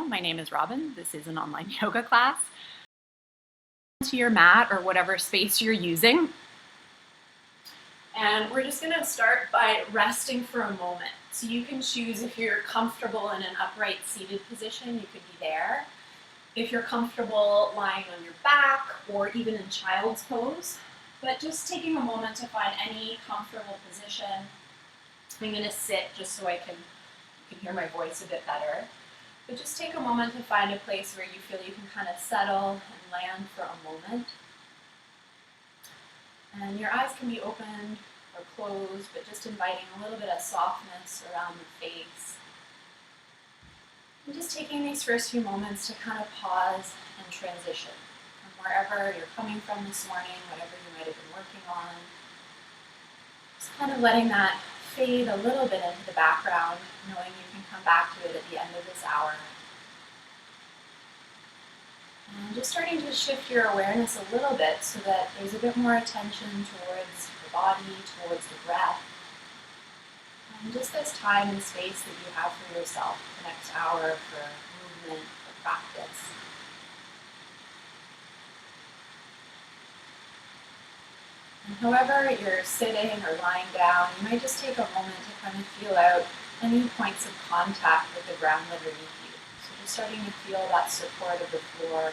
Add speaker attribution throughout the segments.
Speaker 1: My name is Robin. This is an online yoga class. To your mat or whatever space you're using. And we're just going to start by resting for a moment. So you can choose if you're comfortable in an upright seated position, you could be there. If you're comfortable lying on your back or even in child's pose. But just taking a moment to find any comfortable position. I'm going to sit just so you can hear my voice a bit better. But just take a moment to find a place where you feel you can kind of settle and land for a moment. And your eyes can be opened or closed, but just inviting a little bit of softness around the face. And just taking these first few moments to kind of pause and transition from wherever you're coming from this morning, whatever you might have been working on. Just kind of letting that fade a little bit into the background, knowing you can come back to it at the end of this hour. And just starting to shift your awareness a little bit so that there's a bit more attention towards the body, towards the breath. And just this time and space that you have for yourself, the next hour for movement, for practice. And however you're sitting or lying down, you might just take a moment to kind of feel out any points of contact with the ground underneath you. So just starting to feel that support of the floor,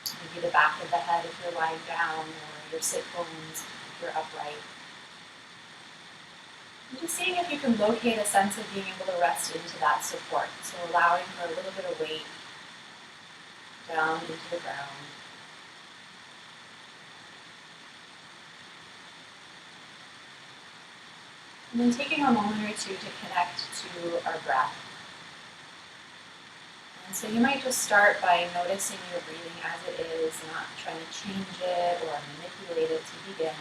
Speaker 1: maybe the back of the head if you're lying down, or your sit bones if you're upright. And just seeing if you can locate a sense of being able to rest into that support. So allowing for a little bit of weight down into the ground. And then taking a moment or two to connect to our breath. And so you might just start by noticing your breathing as it is, not trying to change it or manipulate it to begin,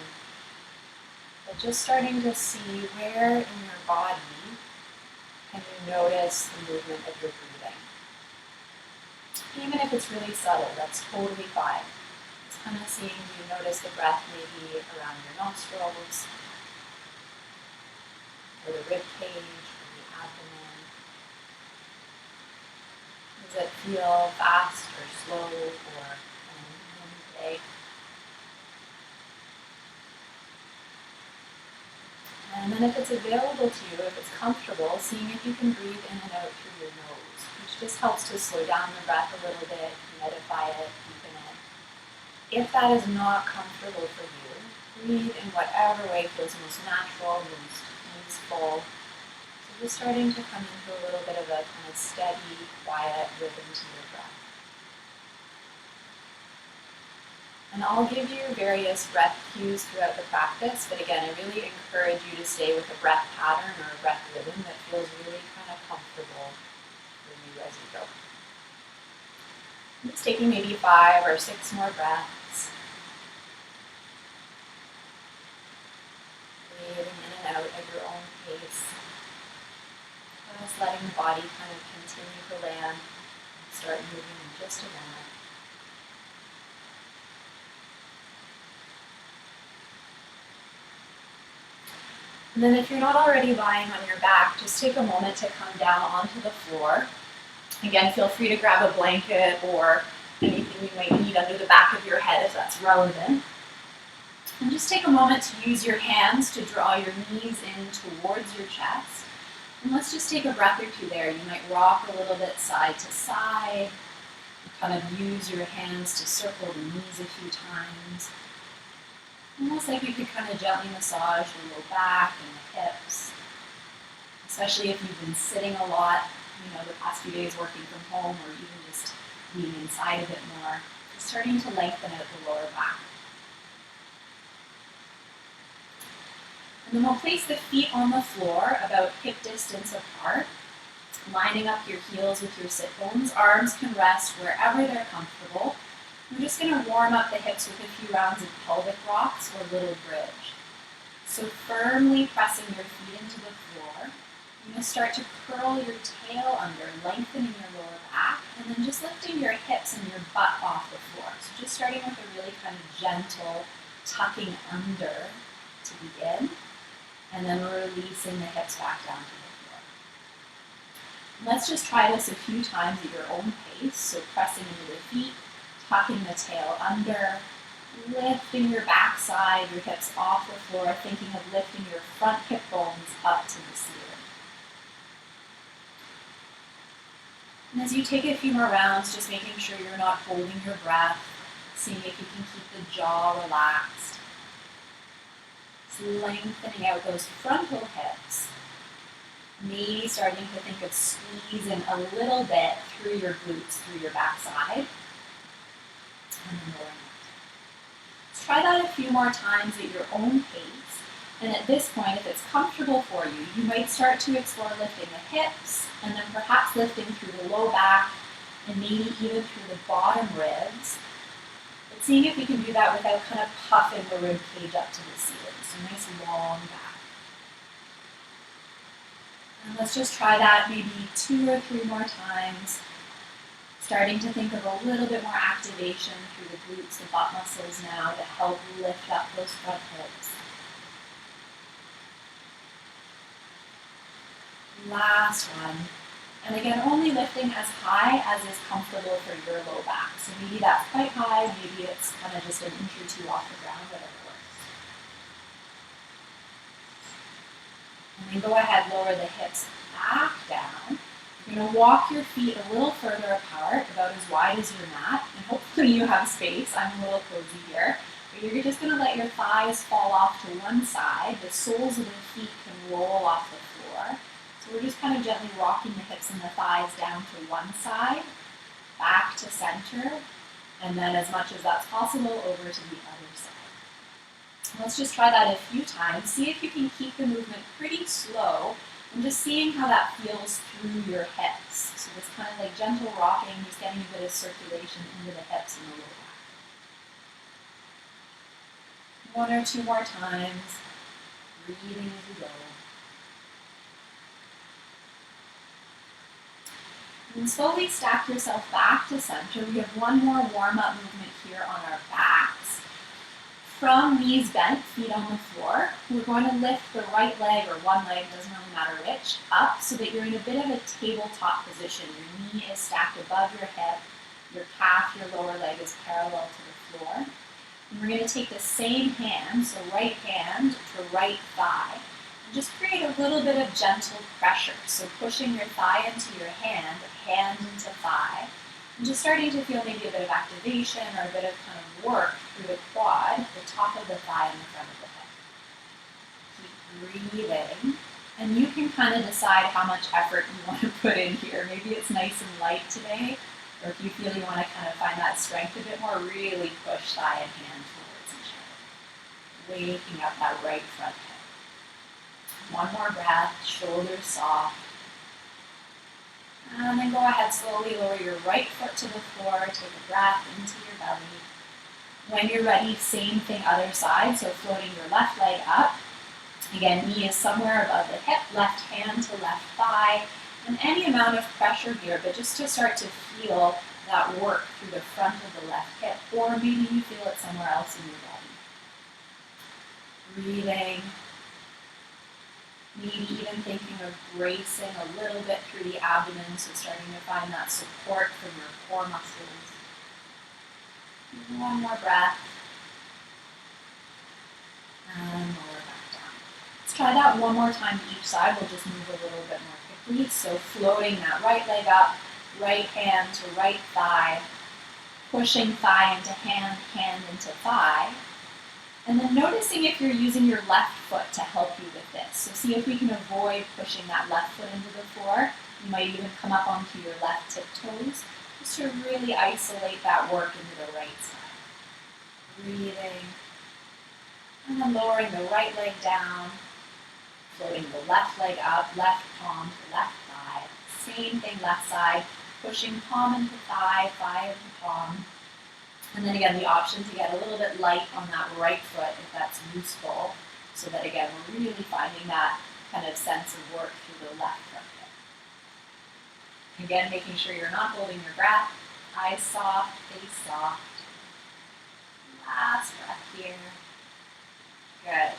Speaker 1: but just starting to see where in your body can you notice the movement of your breathing. Even if it's really subtle, that's totally fine. It's kind of seeing, do you notice the breath maybe around your nostrils, or the rib cage, or the abdomen? Does it feel fast or slow or uneven today? And then if it's available to you, if it's comfortable, seeing if you can breathe in and out through your nose, which just helps to slow down the breath a little bit, humidify it, deepen it. If that is not comfortable for you, breathe in whatever way feels most natural, most peaceful. So just starting to come into a little bit of a kind of steady, quiet rhythm to your breath. And I'll give you various breath cues throughout the practice, but again, I really encourage you to stay with a breath pattern or a breath rhythm that feels really kind of comfortable for you as you go. I'm just taking maybe 5 or 6 more breaths. Breathing in and out at your own pace. Just letting the body kind of continue to land and start moving in just a moment. And then if you're not already lying on your back, just take a moment to come down onto the floor. Again, feel free to grab a blanket or anything you might need under the back of your head if that's relevant. And just take a moment to use your hands to draw your knees in towards your chest. And let's just take a breath or two there. You might rock a little bit side to side. Kind of use your hands to circle the knees a few times. Almost like you could kind of gently massage the low back and the hips. Especially if you've been sitting a lot, the past few days working from home, or even just being inside a bit more. Starting to lengthen out the lower back. And then we'll place the feet on the floor about hip distance apart, lining up your heels with your sit bones. Arms can rest wherever they're comfortable. We're just going to warm up the hips with a few rounds of pelvic rocks or little bridge. So firmly pressing your feet into the floor. You're going to start to curl your tail under, lengthening your lower back, and then just lifting your hips and your butt off the floor. So just starting with a really kind of gentle tucking under to begin, and then we're releasing the hips back down to the floor. Let's just try this a few times at your own pace. So pressing into the feet, tucking the tail under, lifting your backside, your hips off the floor, thinking of lifting your front hip bones up to the ceiling. And as you take a few more rounds, just making sure you're not holding your breath, seeing if you can keep the jaw relaxed. Just lengthening out those frontal hips. Maybe starting to think of squeezing a little bit through your glutes, through your backside. And then lowering it. Let's try that a few more times at your own pace. And at this point, if it's comfortable for you, you might start to explore lifting the hips, and then perhaps lifting through the low back, and maybe even through the bottom ribs. But seeing if you can do that without kind of puffing the rib cage up to the ceiling. So nice long back. And let's just try that maybe 2 or 3 more times. Starting to think of a little bit more activation through the glutes, the butt muscles now to help lift up those front hips. Last one. And again, only lifting as high as is comfortable for your low back. So maybe that's quite high, maybe it's kind of just an inch or 2 off the ground, whatever works. And then go ahead, lower the hips back down. You're going to walk your feet a little further apart, about as wide as your mat, and hopefully you have space. I'm a little cozy here. But you're just going to let your thighs fall off to one side. The soles of the feet can roll off the floor. So we're just kind of gently rocking the hips and the thighs down to one side, back to center, and then as much as that's possible, over to the other side. Let's just try that a few times. See if you can keep the movement pretty slow, and just seeing how that feels through your hips. So this kind of like gentle rocking, just getting a bit of circulation into the hips and the lower back. 1 or 2 more times, breathing as you go. And slowly stack yourself back to center. We have one more warm-up movement here on our backs. From knees bent, feet on the floor, we're going to lift the right leg, or one leg, doesn't really matter which, up so that you're in a bit of a tabletop position. Your knee is stacked above your hip, your calf, your lower leg is parallel to the floor. And we're going to take the same hand, so right hand to right thigh. Just create a little bit of gentle pressure. So pushing your thigh into your hand into thigh, and just starting to feel maybe a bit of activation or a bit of kind of work through the quad, the top of the thigh and the front of the hip. Keep breathing, and you can kind of decide how much effort you want to put in here. Maybe it's nice and light today, or if you feel you want to kind of find that strength a bit more, really push thigh and hand towards each other, waking up that right front hip. One more breath, shoulders soft. And then go ahead, slowly lower your right foot to the floor, take a breath into your belly. When you're ready, same thing other side, so floating your left leg up. Again, knee is somewhere above the hip, left hand to left thigh, and any amount of pressure here, but just to start to feel that work through the front of the left hip, or maybe you feel it somewhere else in your body. Breathing. Maybe even thinking of bracing a little bit through the abdomen, so starting to find that support from your core muscles. One more breath. And lower back down. Let's try that one more time each side. We'll just move a little bit more quickly. So floating that right leg up, right hand to right thigh, pushing thigh into hand, hand into thigh. And then noticing if you're using your left foot to help you with this. So see if we can avoid pushing that left foot into the floor. You might even come up onto your left tiptoes, just to really isolate that work into the right side. Breathing. And then lowering the right leg down, floating the left leg up, left palm to left thigh. Same thing left side, pushing palm into thigh, thigh into palm. And then again, the option to get a little bit light on that right foot if that's useful, so that again, we're really finding that kind of sense of work through the left front hip. Again, making sure you're not holding your breath, eyes soft, face soft. Last breath here. Good.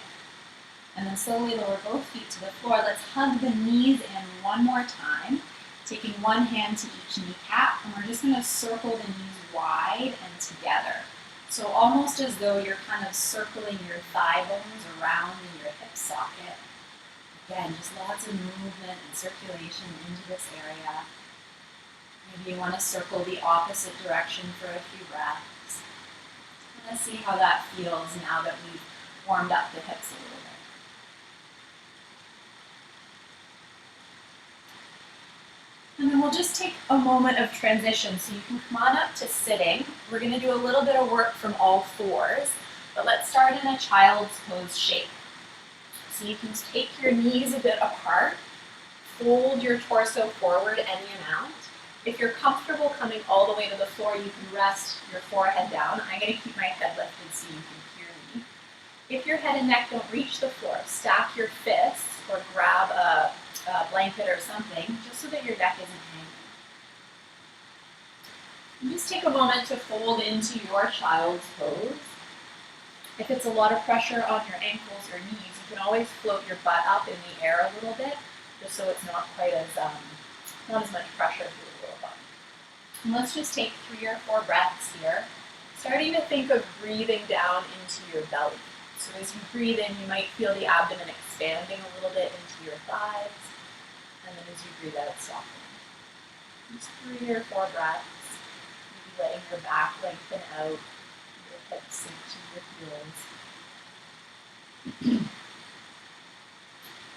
Speaker 1: And then slowly lower both feet to the floor. Let's hug the knees in one more time. Taking one hand to each kneecap, and we're just going to circle the knees wide and together. So almost as though you're kind of circling your thigh bones around in your hip socket. Again, just lots of movement and circulation into this area. Maybe you want to circle the opposite direction for a few breaths. Let's see how that feels now that we've warmed up the hips a little bit. And then we'll just take a moment of transition. So you can come on up to sitting. We're going to do a little bit of work from all fours, but let's start in a child's pose shape. So you can take your knees a bit apart, fold your torso forward any amount. If you're comfortable coming all the way to the floor, you can rest your forehead down. I'm going to keep my head lifted so you can hear me. If your head and neck don't reach the floor, stack your fists or grab a blanket or something, just so that your neck isn't hanging. And just take a moment to fold into your child's pose. If it's a lot of pressure on your ankles or knees, you can always float your butt up in the air a little bit, just so it's not quite as, not as much pressure through the lower body. And let's just take 3 or 4 breaths here, starting to think of breathing down into your belly. So as you breathe in, you might feel the abdomen expanding a little bit into your thighs. And then as you breathe out, softening. Just 3 or 4 breaths. Maybe letting your back lengthen out, your hips sink to your heels.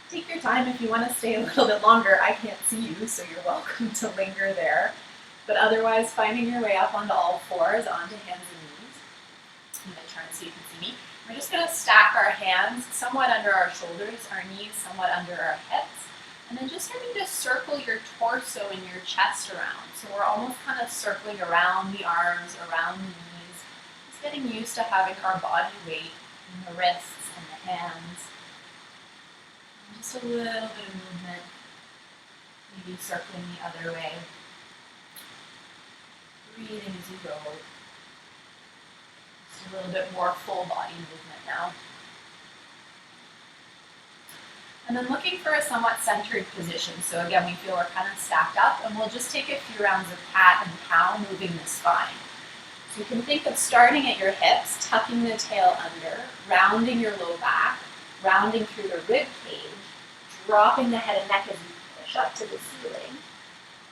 Speaker 1: Take your time if you want to stay a little bit longer. I can't see you, so you're welcome to linger there. But otherwise, finding your way up onto all fours, onto hands and knees. I'm going to turn so you can see me. We're just going to stack our hands somewhat under our shoulders, our knees somewhat under our hips. And then just starting to circle your torso and your chest around. So we're almost kind of circling around the arms, around the knees. Just getting used to having our body weight in the wrists and the hands. And just a little bit of movement. Maybe circling the other way. Breathing as you go. Just a little bit more full body movement now. And then looking for a somewhat centered position. So again, we feel we're kind of stacked up, and we'll just take a few rounds of cat and cow, moving the spine. So you can think of starting at your hips, tucking the tail under, rounding your low back, rounding through the rib cage, dropping the head and neck as you push up to the ceiling.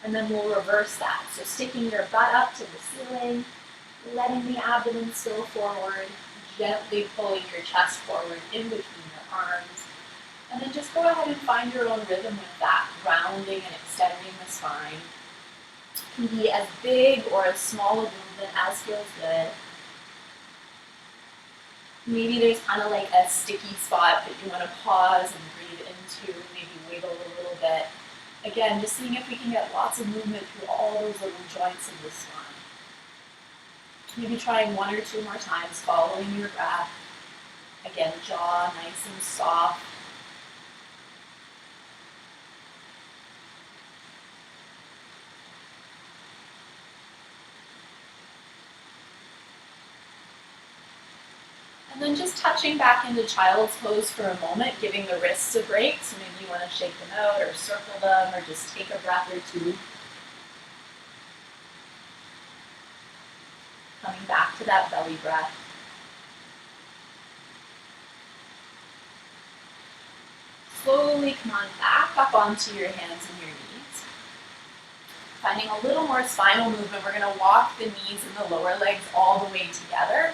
Speaker 1: And then we'll reverse that. So sticking your butt up to the ceiling, letting the abdomen spill forward, gently pulling your chest forward in between your arms. And then just go ahead and find your own rhythm with that, rounding and extending the spine. It can be as big or as small a movement as feels good. Maybe there's kind of like a sticky spot that you want to pause and breathe into, maybe wiggle a little bit. Again, just seeing if we can get lots of movement through all those little joints of the spine. Maybe trying 1 or 2 more times, following your breath. Again, jaw nice and soft. And then just touching back into child's pose for a moment, giving the wrists a break. So maybe you want to shake them out or circle them or just take a breath or 2. Coming back to that belly breath. Slowly come on back up onto your hands and your knees. Finding a little more spinal movement, we're going to walk the knees and the lower legs all the way together.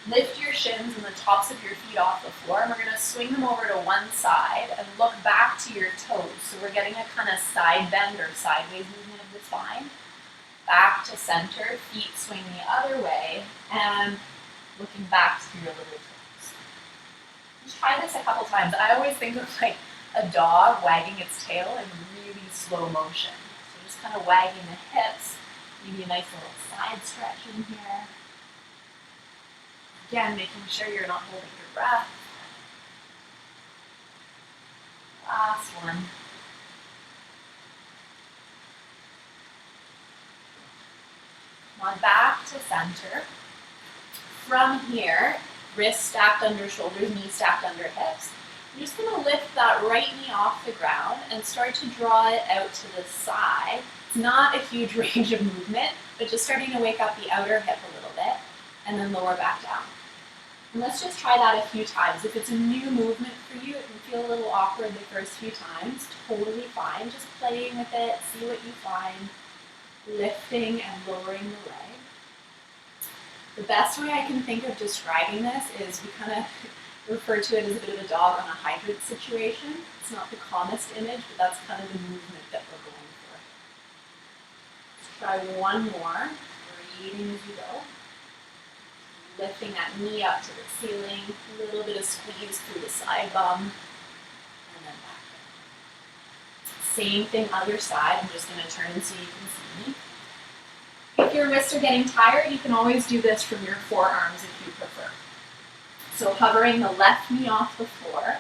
Speaker 1: Lift your shins and the tops of your feet off the floor, and we're going to swing them over to one side and look back to your toes. So we're getting a kind of side bend or sideways movement of the spine. Back to center, feet swing the other way, and looking back to your little toes. Just try this a couple times. I always think of like a dog wagging its tail in really slow motion. So just kind of wagging the hips, maybe a nice little side stretch in here. Again, making sure you're not holding your breath. Last one. Come on back to center. From here, wrists stacked under shoulders, knees stacked under hips. I'm just going to lift that right knee off the ground and start to draw it out to the side. It's not a huge range of movement, but just starting to wake up the outer hip a little bit, and then lower back down. And let's just try that a few times. If it's a new movement for you, it can feel a little awkward the first few times. Totally fine. Just playing with it, see what you find. Lifting and lowering the leg. The best way I can think of describing this is we kind of refer to it as a bit of a dog on a hydrant situation. It's not the calmest image, but that's kind of the movement that we're going for. Let's try one more, breathing as you go. Lifting that knee up to the ceiling, a little bit of squeeze through the side bum, and then back down. Same thing other side, I'm just going to turn so you can see me. If your wrists are getting tired, you can always do this from your forearms if you prefer. So hovering the left knee off the floor,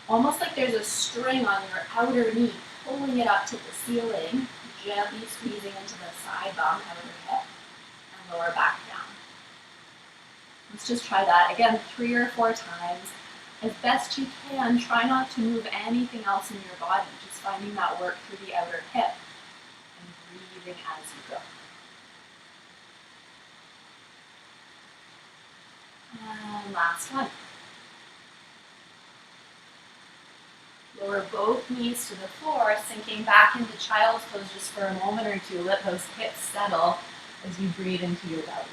Speaker 1: almost like there's a string on your outer knee, pulling it up to the ceiling, gently squeezing into the side bum, outer hip, and lower back down. Let's just try that again 3 or 4 times. As best you can, try not to move anything else in your body, just finding that work through the outer hip and breathing as you go. And last one. Lower both knees to the floor, sinking back into child's pose just for a moment or two. Let those hips settle as you breathe into your belly.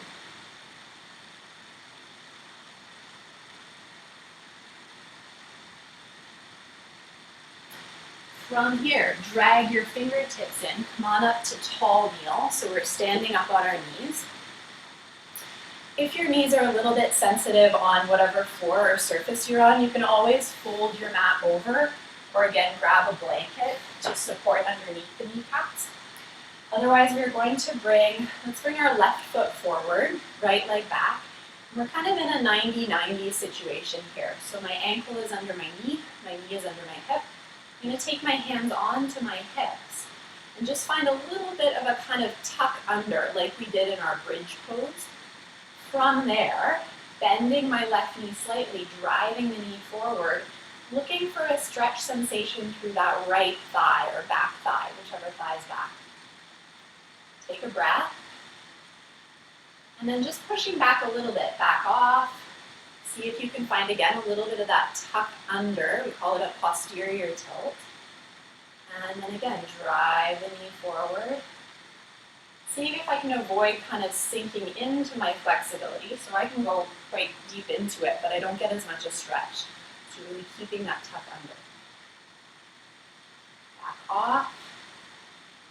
Speaker 1: From here, drag your fingertips in. Come on up to tall kneel, so we're standing up on our knees. If your knees are a little bit sensitive on whatever floor or surface you're on, you can always fold your mat over, or again, grab a blanket to support underneath the kneecaps. Otherwise, we're going to let's bring our left foot forward, right leg back. We're kind of in a 90-90 situation here. So my ankle is under my knee is under my hip. I'm going to take my hands onto my hips and just find a little bit of a kind of tuck under like we did in our bridge pose. From there, bending my left knee slightly, driving the knee forward, looking for a stretch sensation through that right thigh or back thigh, whichever thigh is back. Take a breath. And then just pushing back a little bit, back off. See if you can find, again, a little bit of that tuck under. We call it a posterior tilt. And then again, drive the knee forward. Seeing if I can avoid kind of sinking into my flexibility, so I can go quite deep into it, but I don't get as much a stretch. So really keeping that tuck under. Back off.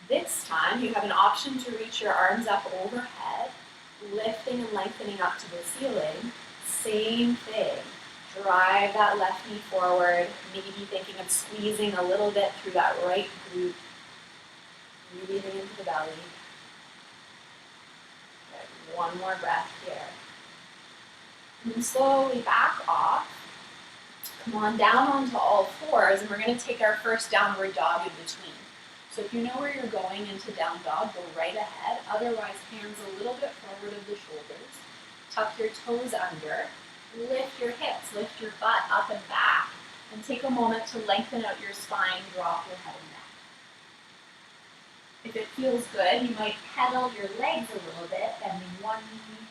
Speaker 1: This time, you have an option to reach your arms up overhead, lifting and lengthening up to the ceiling. Same thing. Drive that left knee forward, maybe thinking of squeezing a little bit through that right glute. Breathing into the belly. Good. One more breath here. And then slowly back off. Come on down onto all fours, and we're going to take our first downward dog in between. So if you know where you're going into down dog, go right ahead. Otherwise, hands a little bit forward of the shoulders. Tuck your toes under. Lift your hips, lift your butt up and back. And take a moment to lengthen out your spine, drop your head and neck. If it feels good, you might pedal your legs a little bit, bending one knee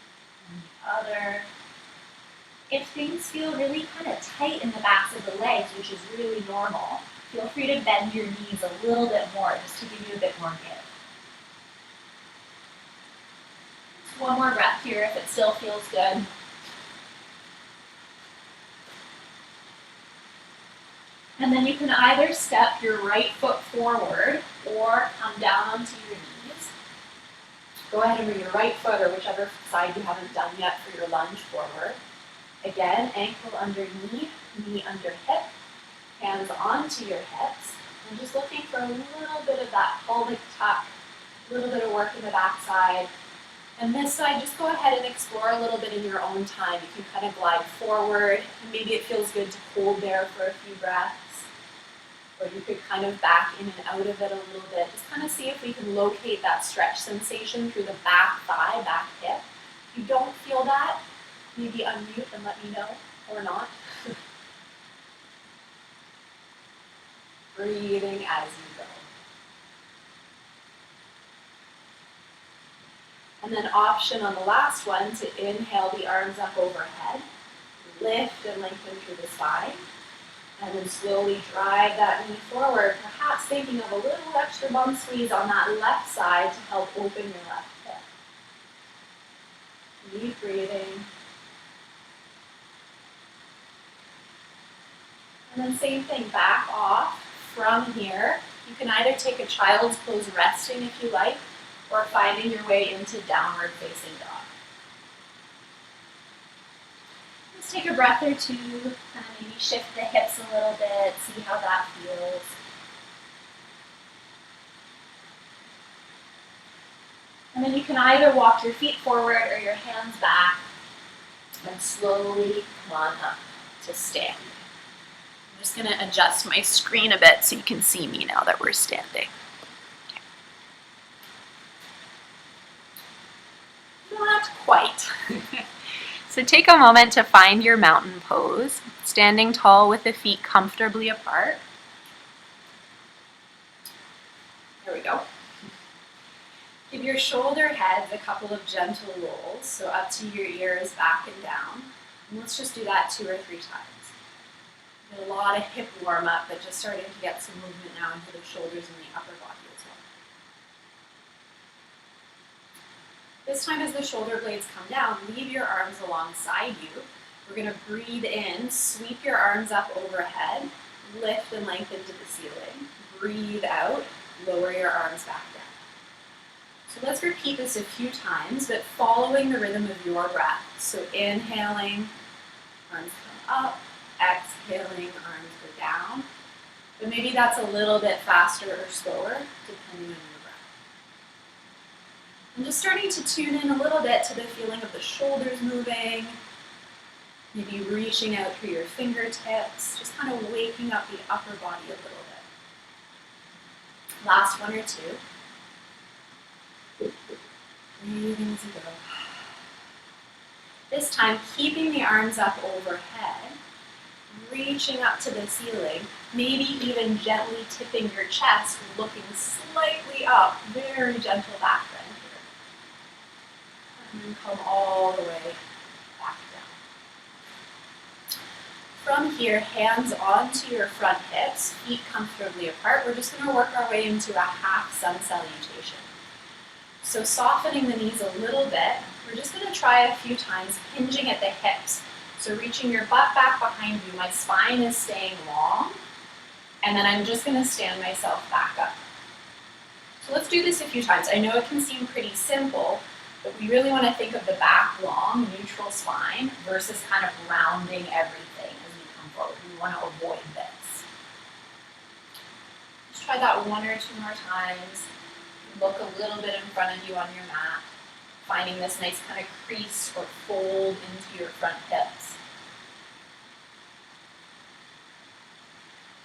Speaker 1: and the other. If things feel really kind of tight in the backs of the legs, which is really normal, feel free to bend your knees a little bit more, just to give you a bit more give. Just one more breath here if it still feels good. And then you can either step your right foot forward or come down onto your knees. Go ahead and bring your right foot or whichever side you haven't done yet for your lunge forward. Again, ankle under knee, knee under hip, hands onto your hips. And just looking for a little bit of that pelvic tuck, a little bit of work in the backside. And this side, just go ahead and explore a little bit in your own time. You can kind of glide forward, and maybe it feels good to hold there for a few breaths. Or you could kind of back in and out of it a little bit. Just kind of see if we can locate that stretch sensation through the back thigh, back hip. If you don't feel that, maybe unmute and let me know, or not. breathing as you go. And then option on the last one to inhale the arms up overhead, lift and lengthen through the spine, and then slowly drive that knee forward, perhaps thinking of a little extra bum squeeze on that left side to help open your left hip. Keep breathing. And then same thing, back off from here. You can either take a child's pose resting if you like, or finding your way into downward facing dog. Let's take a breath or two, kind of maybe shift the hips a little bit, see how that feels. And then you can either walk your feet forward or your hands back and slowly come on up to stand. I'm just going to adjust my screen a bit so you can see me now that we're standing. Not quite. So take a moment to find your mountain pose, standing tall with the feet comfortably apart. There we go. Give your shoulder heads a couple of gentle rolls, so up to your ears, back and down. And let's just do that 2 or 3 times. Get a lot of hip warm up, but just starting to get some movement now into the shoulders and the upper body as well. This time as the shoulder blades come down, leave your arms alongside you. We're going to breathe in, sweep your arms up overhead, lift and lengthen to the ceiling. Breathe out, lower your arms back down. So let's repeat this a few times, but following the rhythm of your breath. So inhaling, arms come up, exhaling, arms go down. But maybe that's a little bit faster or slower, depending on your breath. And just starting to tune in a little bit to the feeling of the shoulders moving, maybe reaching out through your fingertips, just kind of waking up the upper body a little bit. Last 1 or 2. Breathing as you go. This time, keeping the arms up overhead, reaching up to the ceiling, maybe even gently tipping your chest, looking slightly up, very gentle back bend here. And then come all the way back down. From here, hands onto your front hips, feet comfortably apart. We're just going to work our way into a half sun salutation. So softening the knees a little bit, we're just going to try a few times, hinging at the hips. So reaching your butt back behind you, my spine is staying long, and then I'm just going to stand myself back up. So let's do this a few times. I know it can seem pretty simple, but we really want to think of the back long, neutral spine, versus kind of rounding everything as we come forward. We want to avoid this. Let's try that 1 or 2 more times. Look a little bit in front of you on your mat, finding this nice kind of crease or fold into your front hips.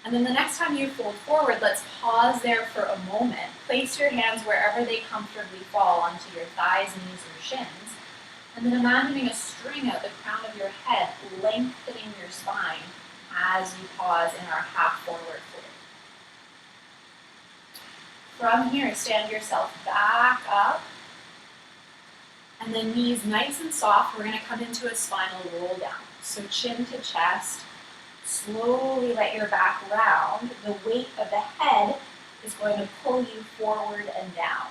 Speaker 1: And then the next time you fold forward, let's pause there for a moment. Place your hands wherever they comfortably fall onto your thighs, knees, or shins. And then imagining a string out the crown of your head, lengthening your spine as you pause in our half forward fold. From here, stand yourself back up, and then knees nice and soft. We're going to come into a spinal roll down. So chin to chest, slowly let your back round. The weight of the head is going to pull you forward and down.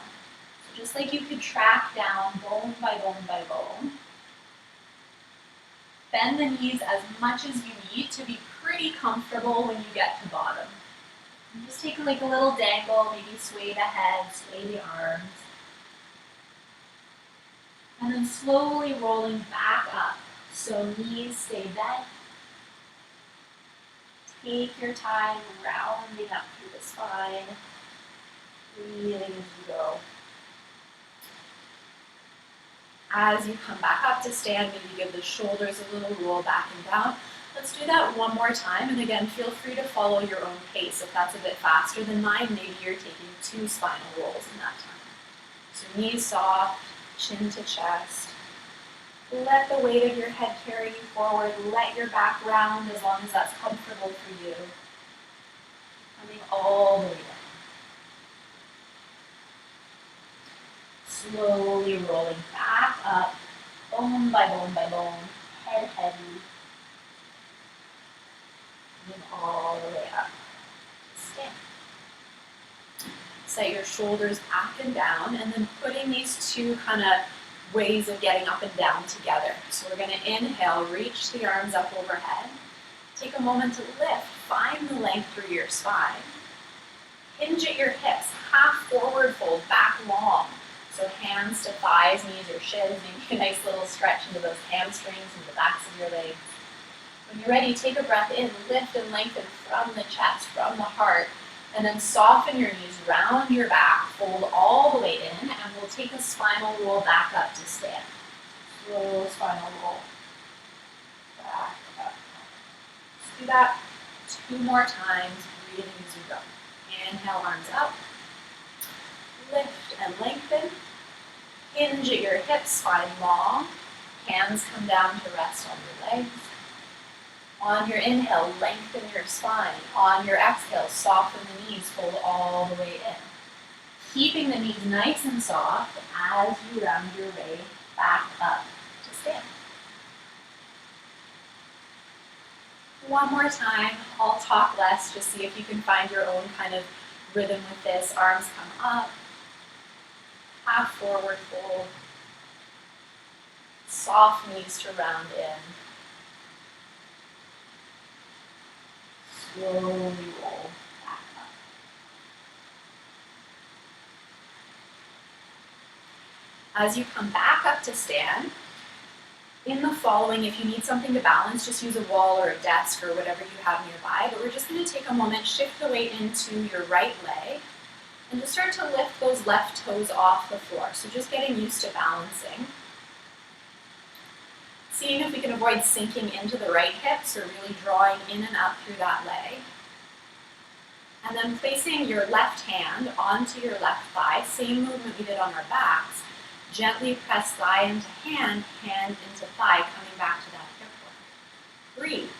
Speaker 1: So just like you could track down bone by bone by bone. Bend the knees as much as you need to be pretty comfortable when you get to bottom. And just take like a little dangle, maybe sway the head, sway the arms. And then slowly rolling back up. So knees stay bent. Take your time rounding up through the spine. Breathing as you go. As you come back up to stand, maybe give the shoulders a little roll back and down. Let's do that 1 more time, and again, feel free to follow your own pace. If that's a bit faster than mine, maybe you're taking 2 spinal rolls in that time. So knees soft, chin to chest. Let the weight of your head carry you forward. Let your back round as long as that's comfortable for you. Coming all the way down. Slowly rolling back up, bone by bone by bone, head heavy. Coming all the way up. Stand. Set your shoulders back and down, and then putting these two kind of ways of getting up and down together. So we're going to inhale, reach the arms up overhead. Take a moment to lift, find the length through your spine. Hinge at your hips, half forward fold, back long. So hands to thighs, knees, or shins, maybe a nice little stretch into those hamstrings and the backs of your legs. When you're ready, take a breath in, lift and lengthen from the chest, from the heart, and then soften your knees, round your back, fold all the way in, and we'll take a spinal roll back up to stand. Slow spinal roll. Back up. Let's do that 2 more times, breathing as you go. Inhale, arms up. Lift and lengthen. Hinge at your hips, spine long. Hands come down to rest on your legs. On your inhale, lengthen your spine. On your exhale, soften the knees, fold all the way in. Keeping the knees nice and soft as you round your way back up to stand. One more time, I'll talk less, just see if you can find your own kind of rhythm with this. Arms come up, half forward fold, soft knees to round in. Slowly roll back up. As you come back up to stand, in the following, if you need something to balance, just use a wall or a desk or whatever you have nearby. But we're just going to take a moment, shift the weight into your right leg, and just start to lift those left toes off the floor. So just getting used to balancing. Seeing if we can avoid sinking into the right hip, so really drawing in and up through that leg. And then placing your left hand onto your left thigh, same movement we did on our backs. Gently press thigh into hand, hand into thigh, coming back to that hip work. Breathe.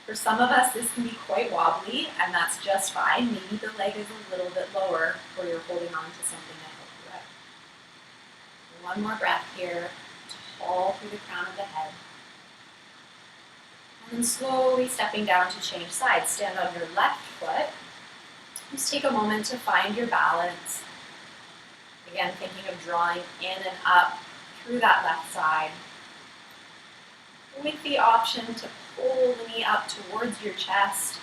Speaker 1: For some of us, this can be quite wobbly, and that's just fine. Maybe the leg is a little bit lower, or you're holding on to something to help you out. One more breath here. Tall through the crown of the head. And then slowly stepping down to change sides. Stand on your left foot. Just take a moment to find your balance. Again, thinking of drawing in and up through that left side. With the option to pull the knee up towards your chest.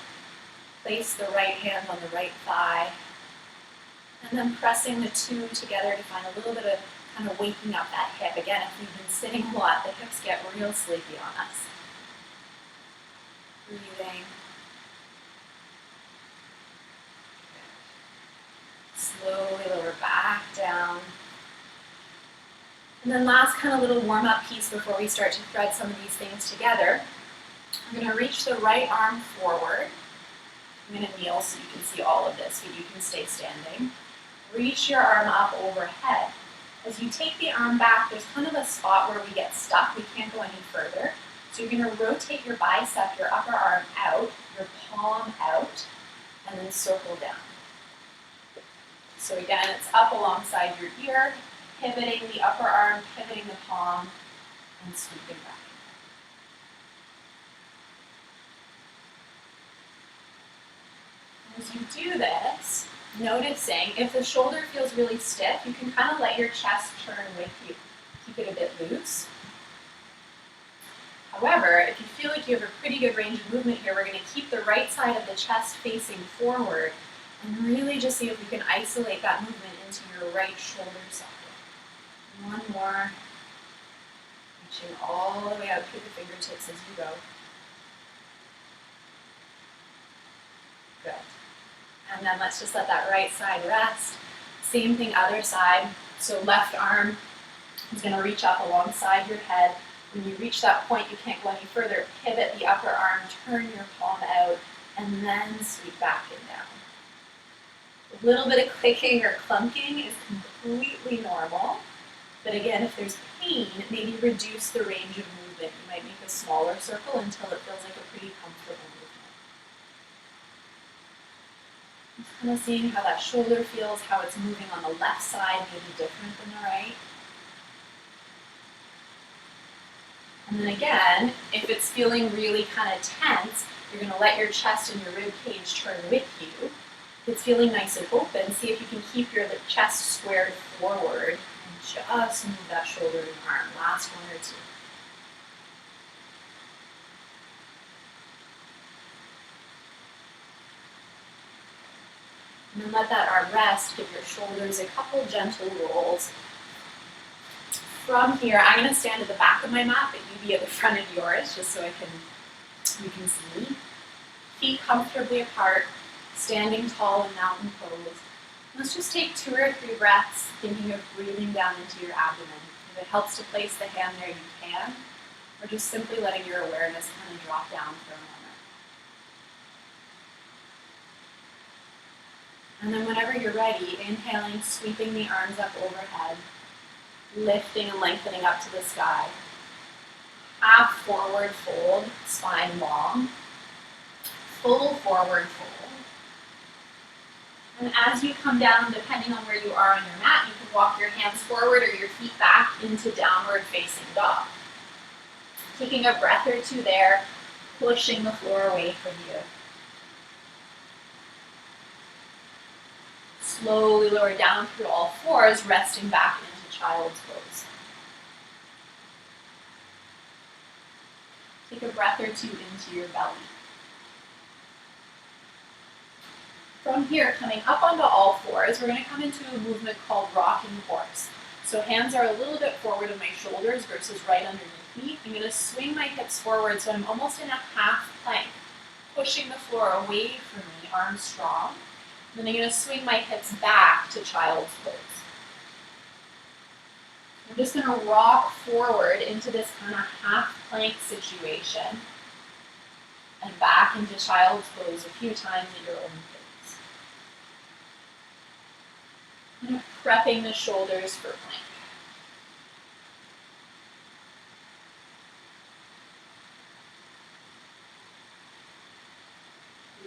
Speaker 1: Place the right hand on the right thigh. And then pressing the two together to find a little bit of kind of waking up that hip. Again, if you've been sitting a lot, the hips get real sleepy on us. Breathing. Slowly lower back down. And then last kind of little warm-up piece before we start to thread some of these things together. I'm going to reach the right arm forward. I'm going to kneel so you can see all of this, but you can stay standing. Reach your arm up overhead. As you take the arm back, there's kind of a spot where we get stuck. We can't go any further. So you're going to rotate your bicep, your upper arm out, your palm out, and then circle down. So again, it's up alongside your ear, pivoting the upper arm, pivoting the palm, and sweeping back. As you do this, noticing if the shoulder feels really stiff, you can kind of let your chest turn with you. Keep it a bit loose. However, if you feel like you have a pretty good range of movement here, we're going to keep the right side of the chest facing forward and really just see if we can isolate that movement into your right shoulder socket. One more. Reaching all the way out through the fingertips as you go. Good. And then let's just let that right side rest. Same thing, other side. So left arm is going to reach up alongside your head. When you reach that point, you can't go any further. Pivot the upper arm, turn your palm out, and then sweep back and down. A little bit of clicking or clunking is completely normal. But again, if there's pain, maybe reduce the range of movement. You might make a smaller circle until it feels like a pretty comfortable movement. Just kind of seeing how that shoulder feels, how it's moving on the left side, maybe different than the right. And then again, if it's feeling really kind of tense, you're going to let your chest and your rib cage turn with you. If it's feeling nice and open, see if you can keep your chest squared forward and just move that shoulder and arm. Last one or two. And then let that arm rest. Give your shoulders a couple gentle rolls. From here, I'm going to stand at the back of my mat, but you be at the front of yours, just so you can see me. Feet comfortably apart, standing tall in mountain pose. Let's just take 2 or 3 breaths, thinking of breathing down into your abdomen. If it helps to place the hand there, you can, or just simply letting your awareness kind of drop down for a moment. And then whenever you're ready, inhaling, sweeping the arms up overhead, lifting and lengthening up to the sky. Half forward fold, spine long. Full forward fold. And as you come down, depending on where you are on your mat, you can walk your hands forward or your feet back into downward facing dog. Taking a breath or two there, pushing the floor away from you. Slowly lower down through all fours, resting back into child's pose. Take a breath or two into your belly. From here, coming up onto all fours, we're going to come into a movement called rocking horse. So hands are a little bit forward of my shoulders versus right underneath me. I'm going to swing my hips forward so I'm almost in a half plank, pushing the floor away from me, arms strong. Then I'm going to swing my hips back to child's pose. I'm just going to rock forward into this kind of half plank situation and back into child's pose a few times at your own pace. And prepping the shoulders for plank.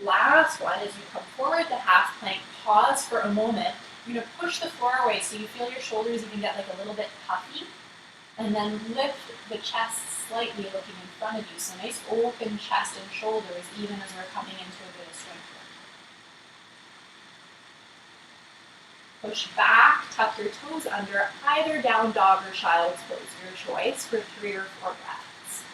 Speaker 1: Last one, as you come forward to half plank, pause for a moment. You're going to push the floor away so you feel your shoulders even get like a little bit puffy. And then lift the chest slightly looking in front of you. So nice open chest and shoulders even as we're coming into a bit of strength work. Push back, tuck your toes under, either down dog or child's pose, your choice, for 3 or 4 breaths.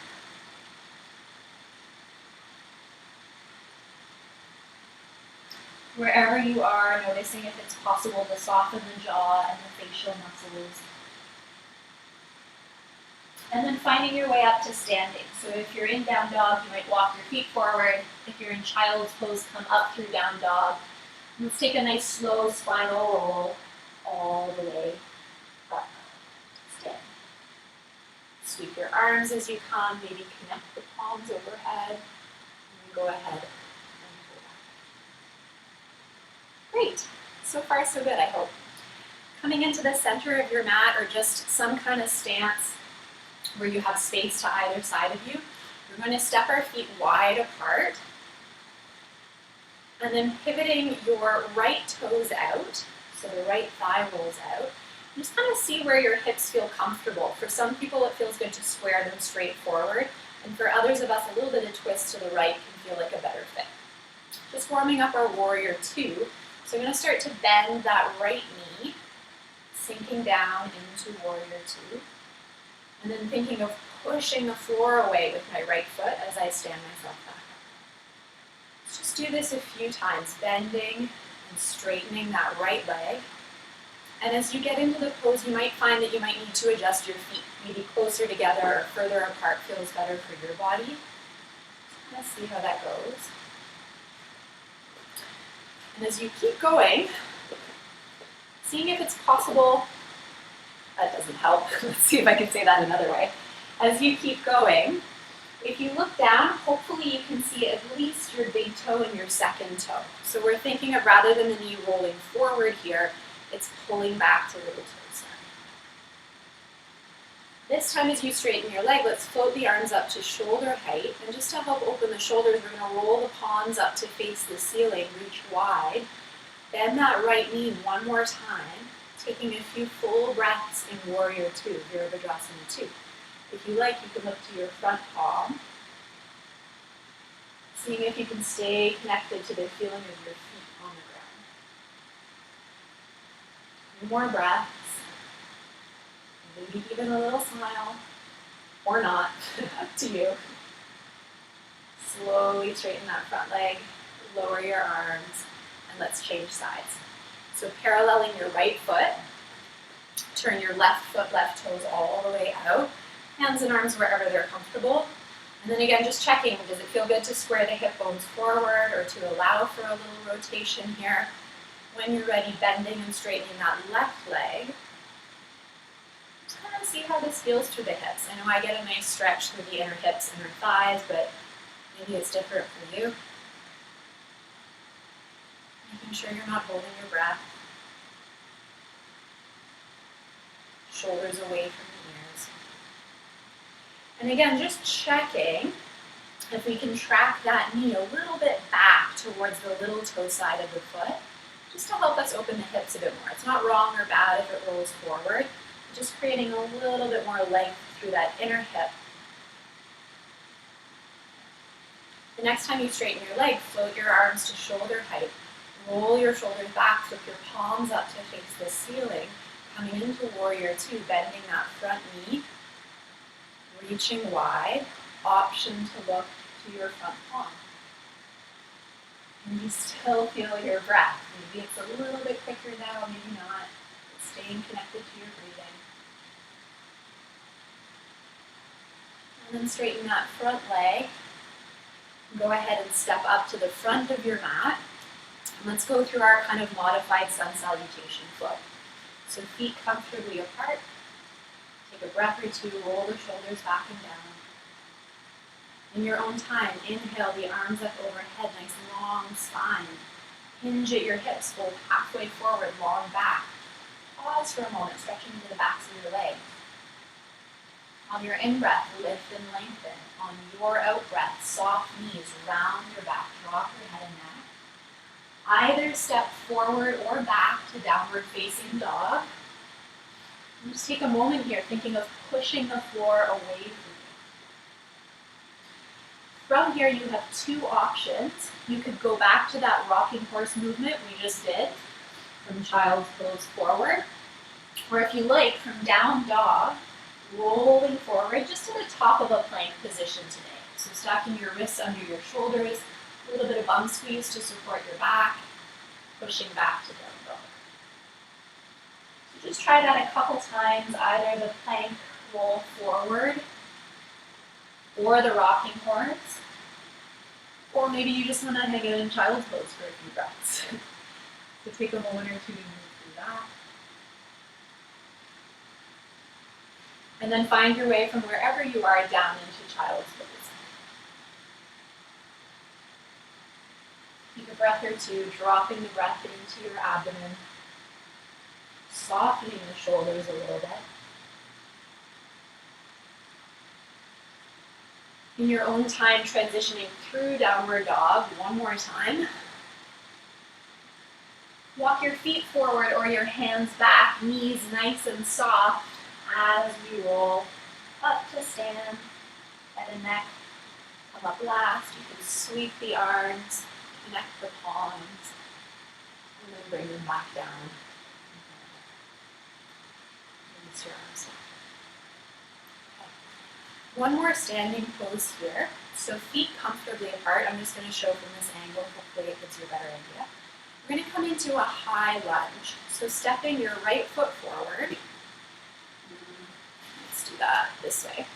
Speaker 1: Wherever you are, noticing if it's possible to soften the jaw and the facial muscles. And then finding your way up to standing. So if you're in down dog, you might walk your feet forward. If you're in child's pose, come up through down dog. Let's take a nice slow spinal roll all the way up. Stand. Sweep your arms as you come, maybe connect the palms overhead, and go ahead. Great. So far, so good, I hope. Coming into the center of your mat or just some kind of stance where you have space to either side of you, we're going to step our feet wide apart and then pivoting your right toes out, so the right thigh rolls out. Just kind of see where your hips feel comfortable. For some people, it feels good to square them straight forward, and for others of us, a little bit of twist to the right can feel like a better fit. Just warming up our warrior two. So I'm going to start to bend that right knee, sinking down into warrior two, and then thinking of pushing the floor away with my right foot as I stand myself back up. Let's just do this a few times, bending and straightening that right leg. And as you get into the pose, you might find that you might need to adjust your feet, maybe closer together or further apart feels better for your body. Let's see how that goes. And as you keep going, seeing if it's possible, that doesn't help. Let's see if I can say that another way. As you keep going, if you look down, hopefully you can see at least your big toe and your second toe. So we're thinking of, rather than the knee rolling forward here, it's pulling back to little toe center. This time as you straighten your leg, let's float the arms up to shoulder height. And just to help open the shoulders, we're going to roll the palms up to face the ceiling, reach wide. Bend that right knee one more time, taking a few full breaths in Warrior Two, Virabhadrasana 2. If you like, you can look to your front palm, seeing if you can stay connected to the feeling of your feet on the ground. More breaths, maybe even a little smile, or not, up to you. Slowly straighten that front leg, lower your arms, and let's change sides. So paralleling your right foot, turn your left foot, left toes all the way out, hands and arms wherever they're comfortable. And then again, just checking, does it feel good to square the hip bones forward or to allow for a little rotation here? When you're ready, bending and straightening that left leg. Just kind of see how this feels through the hips. I know I get a nice stretch through the inner hips, inner thighs, but maybe it's different for you. Making sure you're not holding your breath. Shoulders away from the ears. And again, just checking if we can track that knee a little bit back towards the little toe side of the foot, just to help us open the hips a bit more. It's not wrong or bad if it rolls forward, just creating a little bit more length through that inner hip. The next time you straighten your leg, float your arms to shoulder height. Roll your shoulders back, flip your palms up to face the ceiling. Coming into Warrior Two, bending that front knee, reaching wide, option to look to your front palm. And you still feel your breath. Maybe it's a little bit quicker now, maybe not. But staying connected to your breathing. And then straighten that front leg. Go ahead and step up to the front of your mat. And let's go through our kind of modified sun salutation flow. So feet comfortably apart. Take a breath or two, roll the shoulders back and down. In your own time, inhale the arms up overhead, nice long spine. Hinge at your hips, fold halfway forward, long back. Pause for a moment, stretching into the backs of your legs. On your in-breath, lift and lengthen. On your out-breath, soft knees, round your back, drop your head and neck. Either step forward or back to downward facing dog. And just take a moment here thinking of pushing the floor away from you. From here you have two options. You could go back to that rocking horse movement we just did, from child's pose forward. Or if you like, from down dog, rolling forward just to the top of a plank position today. So stacking your wrists under your shoulders, a little bit of bum squeeze to support your back, pushing back to down dog. So just try that a couple times, either the plank roll forward or the rocking horse, or maybe you just want to hang out in child's pose for a few breaths. So take a moment or two to move through that. And then find your way from wherever you are down into child's pose. Take a breath or two, dropping the breath into your abdomen, softening the shoulders a little bit. In your own time, transitioning through downward dog one more time. Walk your feet forward or your hands back, knees nice and soft as we roll up to stand, head and neck. Come up last, you can sweep the arms, connect the palms, and then bring them back down. Release your arms down. Okay. One more standing pose here. So feet comfortably apart. I'm just going to show from this angle. Hopefully it gives you a better idea. We're going to come into a high lunge. So stepping your right foot forward. Let's do that this way.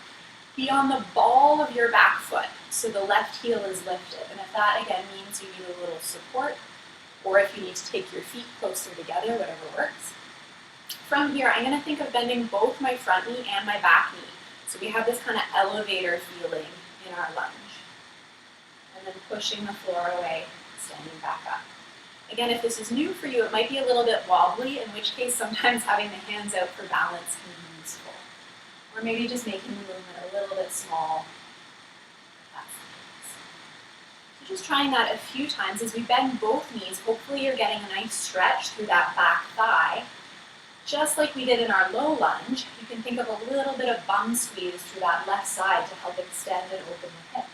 Speaker 1: Be on the ball of your back foot, so the left heel is lifted. And if that, again, means you need a little support, or if you need to take your feet closer together, whatever works. From here, I'm going to think of bending both my front knee and my back knee. So we have this kind of elevator feeling in our lunge. And then pushing the floor away, standing back up. Again, if this is new for you, it might be a little bit wobbly, in which case sometimes having the hands out for balance can be useful. Or maybe just making the movement a little bit small. That's the case. So Just trying that a few times as we bend both knees. Hopefully you're getting a nice stretch through that back thigh. Just like we did in our low lunge, you can think of a little bit of bum squeeze through that left side to help extend and open the hip.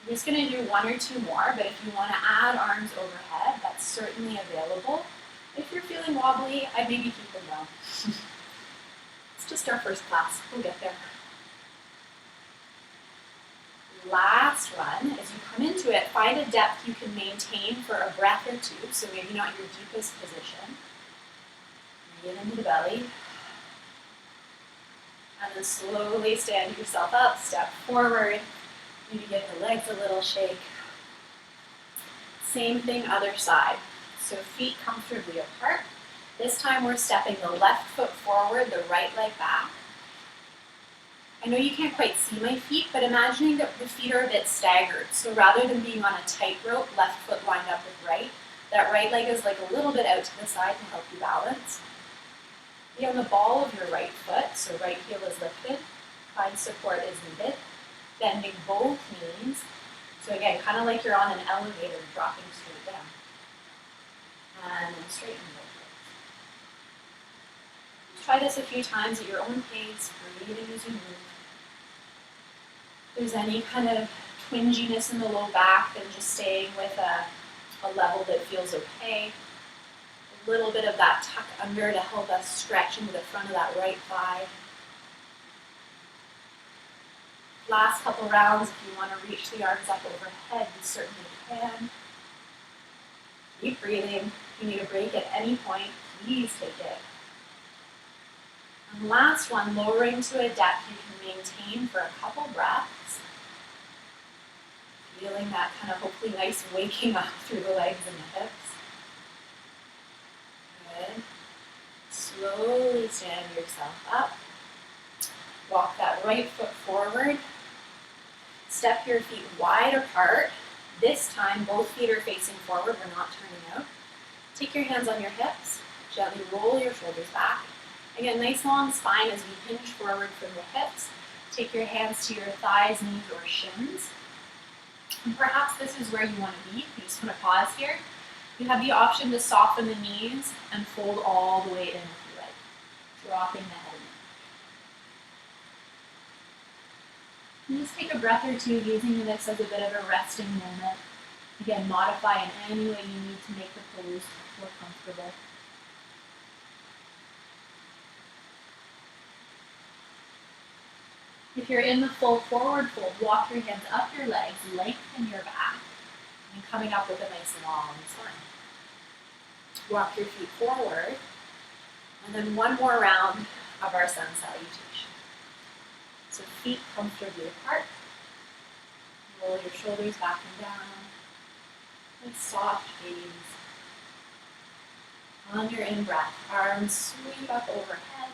Speaker 1: I'm just going to do one or two more, but if you want to add arms overhead, that's certainly available. If you're feeling wobbly, I'd maybe keep them down. It's just our first class. We'll get there. Last one, as you come into it, find a depth you can maintain for a breath or two, so maybe not your deepest position. Breathe into the belly. And then slowly stand yourself up, step forward. Maybe give the legs a little shake. Same thing, other side. So feet comfortably apart. This time we're stepping the left foot forward, the right leg back. I know you can't quite see my feet, but imagining that the feet are a bit staggered. So rather than being on a tightrope, left foot lined up with right, that right leg is like a little bit out to the side to help you balance. Be on the ball of your right foot, so right heel is lifted. Find support as needed. Bending both knees. So again, kind of like you're on an elevator dropping straight down. And then straighten both legs. Try this a few times at your own pace, breathing as you move. If there's any kind of twinginess in the low back, then just staying with a level that feels okay. A little bit of that tuck under to help us stretch into the front of that right thigh. Last couple rounds, if you want to reach the arms up overhead, you certainly can. Keep breathing. If you need a break at any point, please take it. And last one, lowering to a depth you can maintain for a couple breaths. Feeling that kind of hopefully nice waking up through the legs and the hips. Good. Slowly stand yourself up. Walk that right foot forward. Step your feet wide apart. This time, both feet are facing forward. We're not turning out. Take your hands on your hips. Gently roll your shoulders back. Again, nice long spine as we hinge forward from the hips. Take your hands to your thighs, knees, or shins. And perhaps this is where you want to be. You just want to pause here. You have the option to soften the knees and fold all the way in if you like, dropping the head in. And just take a breath or two using this as a bit of a resting moment. Again, modify in any way you need to make the pose more comfortable. If you're in the full forward fold, walk your hands up your legs, lengthen your back, and coming up with a nice long spine. Walk your feet forward, and then one more round of our sun salutation. So feet comfortably apart. Roll your shoulders back and down. With soft gaze. On your in-breath, arms sweep up overhead.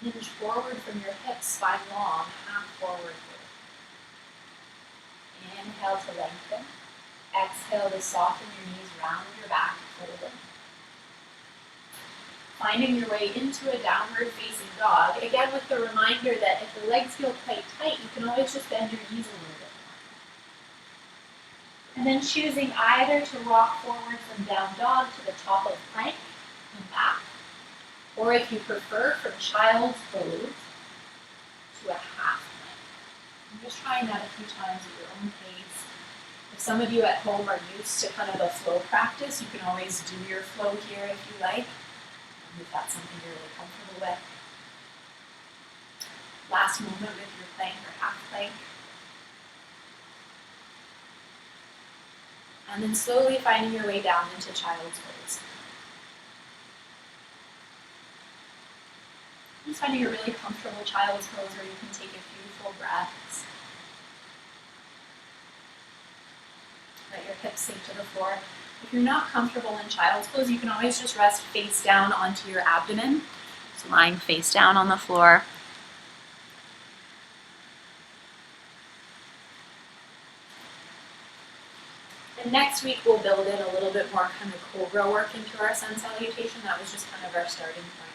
Speaker 1: Hinge forward from your hips, spine long, half forward here. Inhale to lengthen. Exhale to soften your knees, round your back, forward. Finding your way into a downward facing dog, again with the reminder that if the legs feel quite tight, you can always just bend your knees a little bit more. And then choosing either to rock forward from down dog to the top of plank and back, or if you prefer, from child's pose to a half plank. I'm just trying that a few times at your own pace. If some of you at home are used to kind of a flow practice, you can always do your flow here if you like, if that's something you're really comfortable with. Last moment with your plank or half plank. And then slowly finding your way down into child's pose. Just finding a really comfortable child's pose where you can take a few full breaths. Let your hips sink to the floor. If you're not comfortable in child's pose, you can always just rest face down onto your abdomen. So lying face down on the floor. And next week we'll build in a little bit more kind of cobra work into our sun salutation. That was just kind of our starting point.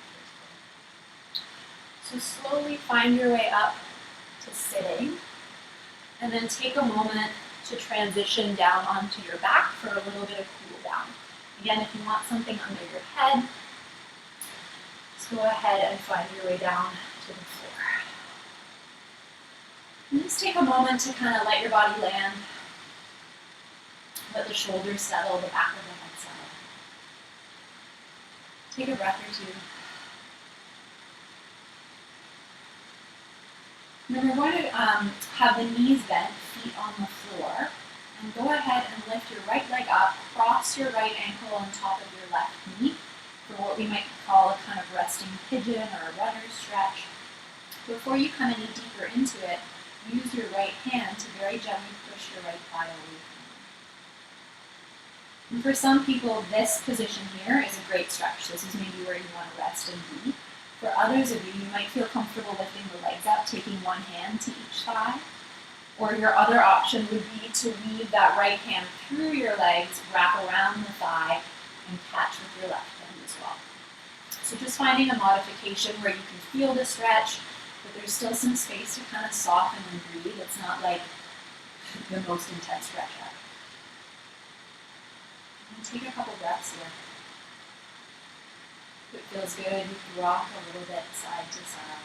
Speaker 1: So slowly find your way up to sitting, and then take a moment to transition down onto your back for a little bit of cool down. Again, if you want something under your head, just go ahead and find your way down to the floor. And just take a moment to kind of let your body land. Let the shoulders settle, the back of the head settle. Take a breath or two. And then we're going to have the knees bent, feet on the floor. And go ahead and lift your right leg up, cross your right ankle on top of your left knee for what we might call a kind of resting pigeon or a runner's stretch. Before you come any deeper into it, use your right hand to very gently push your right thigh away from you. And for some people, this position here is a great stretch. This is maybe where you want to rest and be. For others of you, you might feel comfortable lifting the legs up, taking one hand to each thigh. Or your other option would be to weave that right hand through your legs, wrap around the thigh, and catch with your left hand as well. So just finding a modification where you can feel the stretch, but there's still some space to kind of soften and breathe. It's not like the most intense stretch ever. And take a couple breaths here. If it feels good, you can rock a little bit side to side.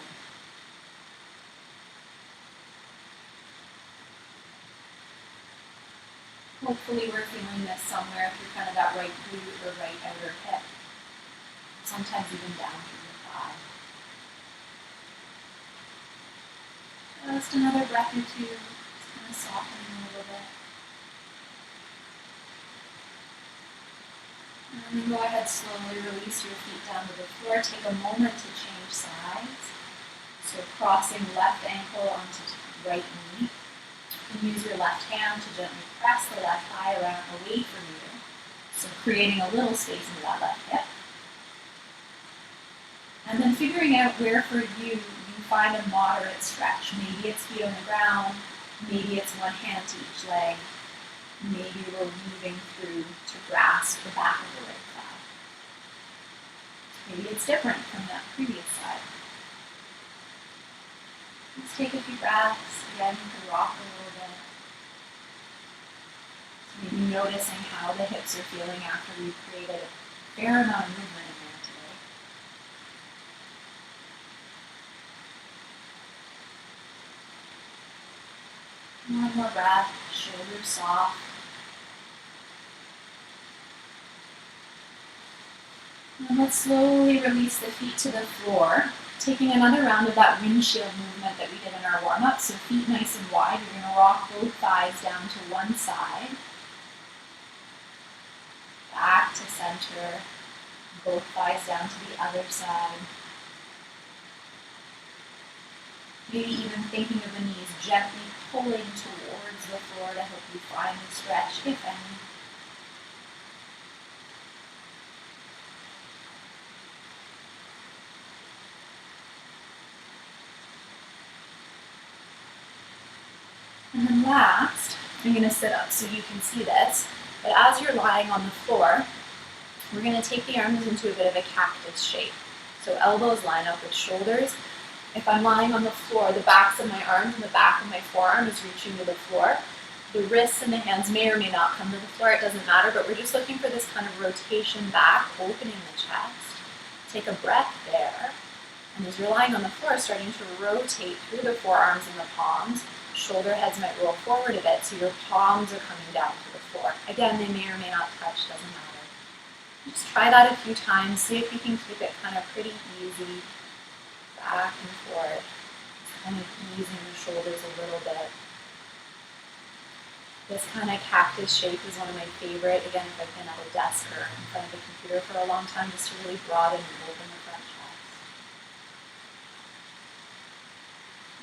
Speaker 1: Hopefully we're feeling this somewhere through kind of that right glute or right outer hip. Sometimes even down through the thigh. Just another breath or two, just kind of softening a little bit. And then go ahead, slowly release your feet down to the floor. Take a moment to change sides. So crossing left ankle onto right knee. And use your left hand to gently press the left thigh around away from you. So creating a little space into that left hip. And then figuring out where for you find a moderate stretch. Maybe it's feet on the ground, maybe it's one hand to each leg, maybe we're weaving through to grasp the back of the right thigh. Maybe it's different from that previous side. Let's take a few breaths. Again, you can rock a little bit. So maybe noticing how the hips are feeling after we've created a fair amount of movement in there today. One more breath, shoulders soft. And let's slowly release the feet to the floor, taking another round of that windshield movement that we did in our warm-up. So feet nice and wide. You're going to rock both thighs down to one side. Back to center. Both thighs down to the other side. Maybe even thinking of the knees gently pulling towards the floor to help you find the stretch, if any. And then last, I'm going to sit up so you can see this, but as you're lying on the floor, we're going to take the arms into a bit of a cactus shape. So elbows line up with shoulders. If I'm lying on the floor, the backs of my arms and the back of my forearm is reaching to the floor. The wrists and the hands may or may not come to the floor, it doesn't matter, but we're just looking for this kind of rotation back, opening the chest. Take a breath there. And as you're lying on the floor, starting to rotate through the forearms and the palms, shoulder heads might roll forward a bit, so your palms are coming down to the floor. Again, they may or may not touch, doesn't matter. Just try that a few times, see if you can keep it kind of pretty easy, back and forth, kind of easing the shoulders a little bit. This kind of cactus shape is one of my favorite, again, if I've been at a desk or in front of a computer for a long time, just to really broaden and open the front chest.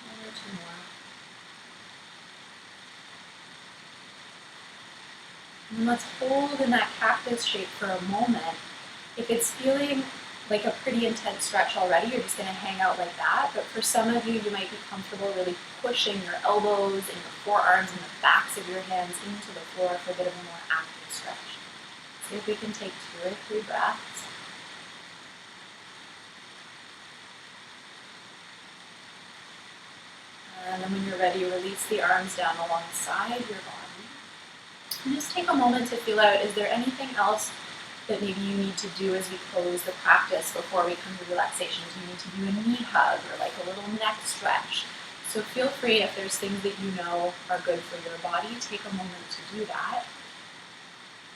Speaker 1: One or two more. And let's hold in that cactus shape for a moment. If it's feeling like a pretty intense stretch already, you're just going to hang out like that. But for some of you, you might be comfortable really pushing your elbows and your forearms and the backs of your hands into the floor for a bit of a more active stretch. See if we can take 2 or 3 breaths. And then when you're ready, release the arms down alongside your body. And just take a moment to feel out, is there anything else that maybe you need to do as we close the practice before we come to relaxation? Do you need to do a knee hug or like a little neck stretch? So feel free, if there's things that you know are good for your body, take a moment to do that.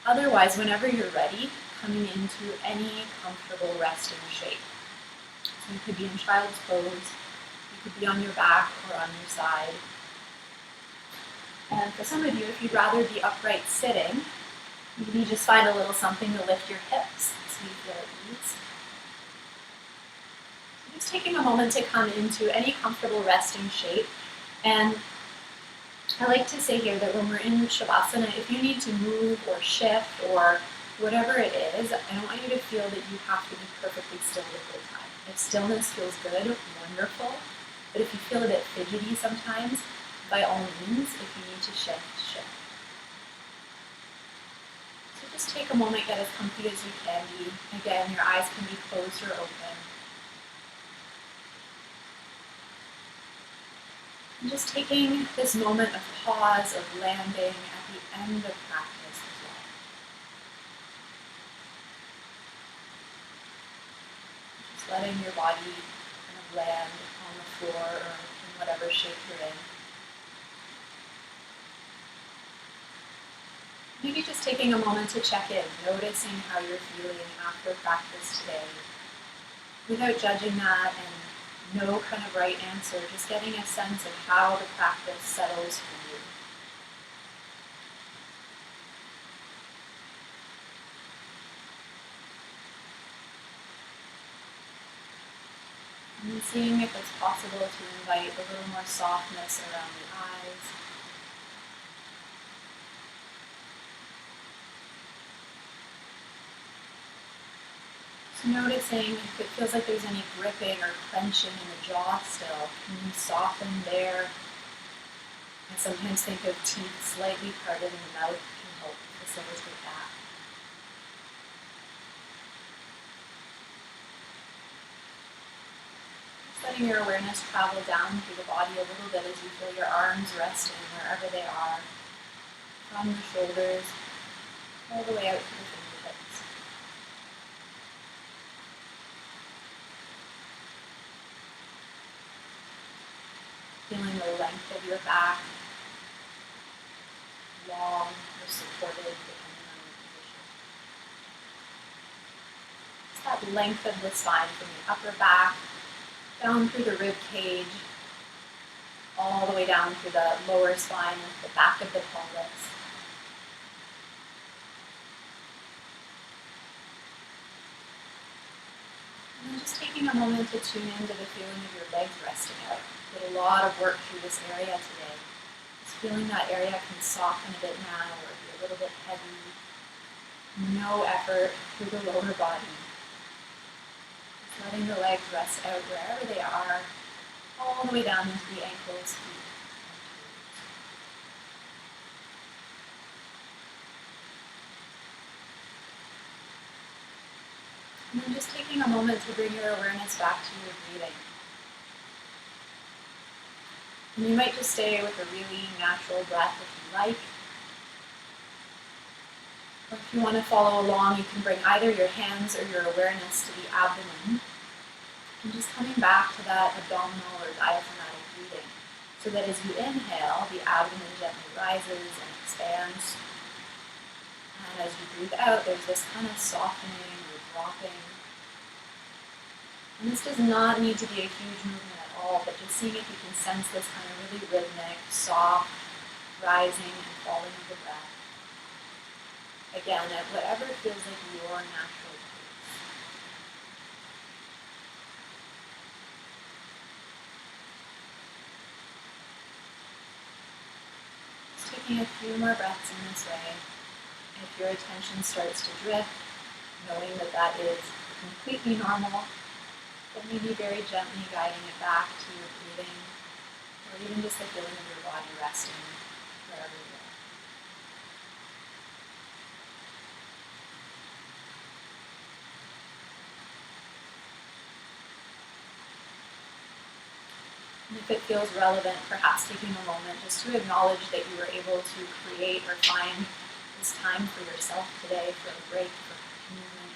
Speaker 1: Otherwise, whenever you're ready, coming into any comfortable resting shape. So you could be in child's pose, you could be on your back or on your side. And for some of you, if you'd rather be upright sitting, maybe just find a little something to lift your hips so you feel at ease. So just taking a moment to come into any comfortable resting shape. And I like to say here that when we're in Shavasana, if you need to move or shift or whatever it is, I don't want you to feel that you have to be perfectly still the whole time. If stillness feels good, wonderful. But if you feel a bit fidgety sometimes, by all means, if you need to shift, shift. So just take a moment, get as comfy as you can be. Again, your eyes can be closed or open. And just taking this moment of pause, of landing at the end of practice as well. Just letting your body kind of land on the floor or in whatever shape you're in. Maybe just taking a moment to check in, noticing how you're feeling after practice today, without judging that and no kind of right answer, just getting a sense of how the practice settles for you. And then seeing if it's possible to invite a little more softness around the eyes. So noticing if it feels like there's any gripping or clenching in the jaw still, can you soften there? I sometimes think of teeth slightly parted in the mouth can help facilitate that. Just letting your awareness travel down through the body a little bit as you feel your arms resting wherever they are, from the shoulders all the way out to the fingertips. Feeling the length of your back, long or supported depending on your position. It's that length of the spine from the upper back, down through the rib cage, all the way down through the lower spine with the back of the pelvis. And then just taking a moment to tune into the feeling of your legs resting out. Did a lot of work through this area today. Just feeling that area can soften a bit now or be a little bit heavy. No effort through the lower body. Just letting the legs rest out wherever they are, all the way down into the ankles, feet, and toes. And then just taking a moment to bring your awareness back to your breathing. And you might just stay with a really natural breath if you like. Or if you want to follow along, you can bring either your hands or your awareness to the abdomen. And just coming back to that abdominal or diaphragmatic breathing. So that as you inhale, the abdomen gently rises and expands. And as you breathe out, there's this kind of softening or dropping. And this does not need to be a huge movement at all, but just seeing if you can sense this kind of really rhythmic, soft, rising and falling of the breath. Again, at whatever feels like your natural pace. Just taking a few more breaths in this way. If your attention starts to drift, knowing that that is completely normal, but maybe very gently guiding it back to your breathing, or even just the feeling of your body resting wherever you are. And if it feels relevant, perhaps taking a moment just to acknowledge that you were able to create or find this time for yourself today, for a break, for communion.